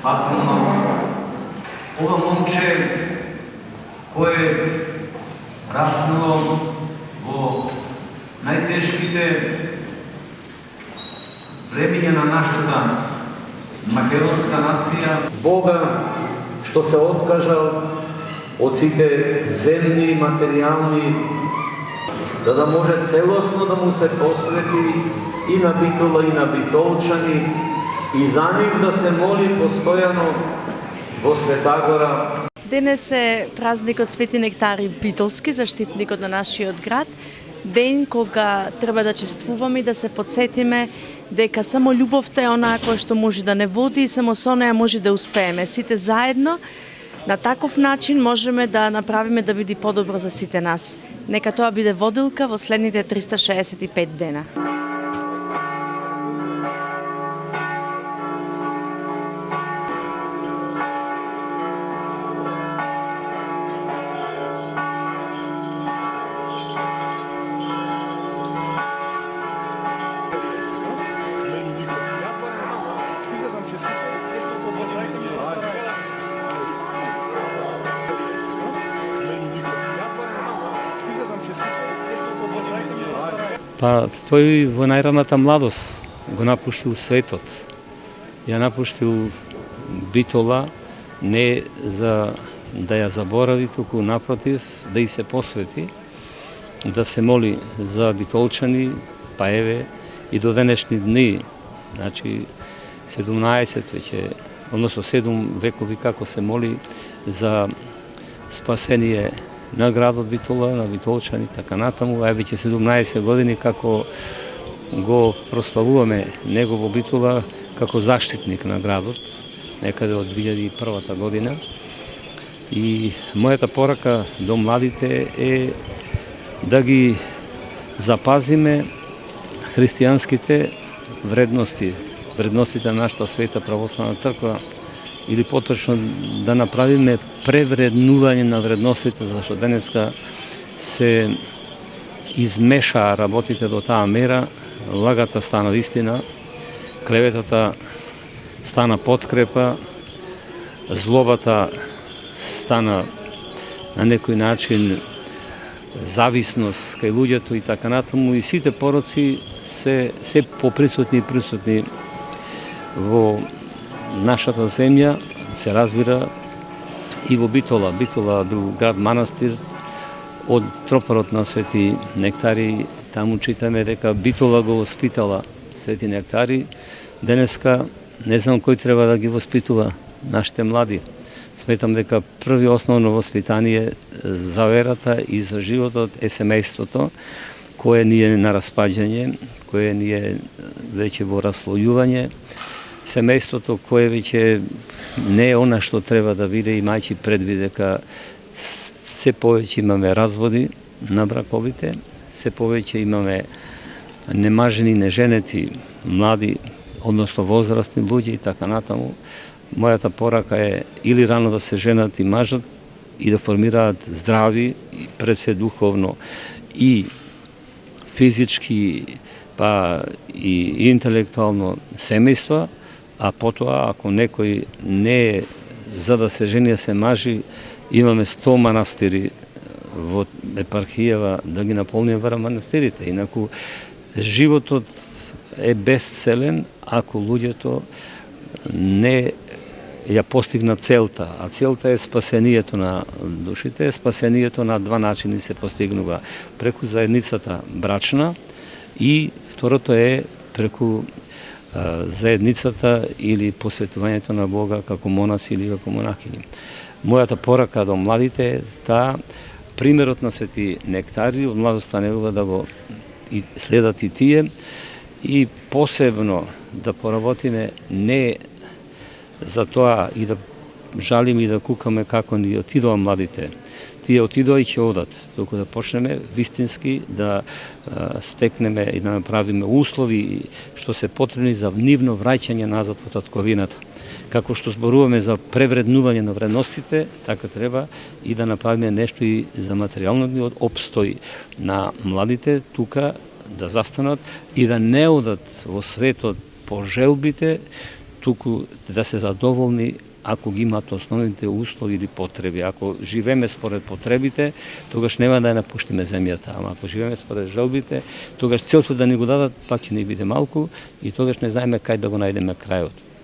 патронот, ова момче кое раснало во најтешките времења на нашата македонска нација. Бога што се откажал од сите земни и материјални, да може целосно да му се посвети и на Битола и на битолчани, и за нив да се моли постојано во Света Гора. Денес е празникот Свети Нектари Битолски, заштитникот на нашиот град. Ден кога треба да чествуваме и да се подсетиме дека само љубовта е онаа која што може да не води и само со неја може да успееме. Сите заедно на таков начин можеме да направиме да биде подобро за сите нас. Нека тоа биде водилка во следните 365 дена. Па тој во најраната младост го напуштил светот. Ја напуштил Битола не за да ја заборави, туку напротив да и се посвети, да се моли за битолчани, па еве и до денешни дни, значи 17 веќе, односно 7 векови како се моли за спасение на градот Битола, на битолчани, така натаму, а веќе 17 години како го прославуваме него во Битола како заштитник на градот, некаде од 2001 година. И мојата порака до младите е да ги запазиме христијанските вредности, вредностите на нашата света православна црква, или поточно да направиме превреднување на вредностите, зашто денеска се измешаа работите до таа мера, лагата стана вистина, клеветата стана подкрепа, злобата стана на некој начин зависност кај луѓето и така натаму, и сите пороци се поприсутни и присутни во нашата земја, се разбира и во Битола. Битола бил град манастир од тропарот на Свети Нектари. Таму читаме дека Битола го воспитала Свети Нектари. Денеска не знам кој треба да ги воспитува нашите млади. Сметам дека први основно воспитание за верата и за животот е семејството, кое ни е на распаѓање, кое ни е веќе во расслојување. Семејството кое веќе не е она што треба да биде, имајќи предвид дека се повеќе имаме разводи на браковите, се повеќе имаме немажени, неженети, млади, односно возрастни луѓе и така натаму. Мојата порака е или рано да се женат и мажат и да формираат здрави, пред се духовно и физички, па и интелектуално семејства, а потоа, ако некој не е за да се жени, да се мажи, имаме 100 манастири во епархијава да ги наполниме вара манастирите. Инаку, животот е безцелен ако луѓето не ја постигнат целта, а целта е спасението на душите, спасението на два начини се постигнува. Преку заедницата брачна и второто е преку заедницата или посветувањето на Бога како монаси или како монахини. Мојата порака до младите е таа примерот на Свети Нектари од младоста негова да го следат и тие и посебно да поработиме не за тоа и да жалиме и да кукаме како ни отидоа младите. Тие отидоа и ќе одат, туку да почнеме вистински да стекнеме и да направиме услови што се потребни за нивно враќање назад во татковината. Како што зборуваме за превреднување на вредностите, така треба и да направиме нешто и за материјалниот опстој на младите, тука да застанат и да не одат во светот по желбите, туку да се задоволни ако ги имаат основните услови или потреби. Ако живееме според потребите, тогаш нема да ја напуштиме земјата, ама ако живееме според желбите, тогаш целство да ни го дадат, пак ќе ни биде малку и тогаш не знаеме кај да го најдеме крајот.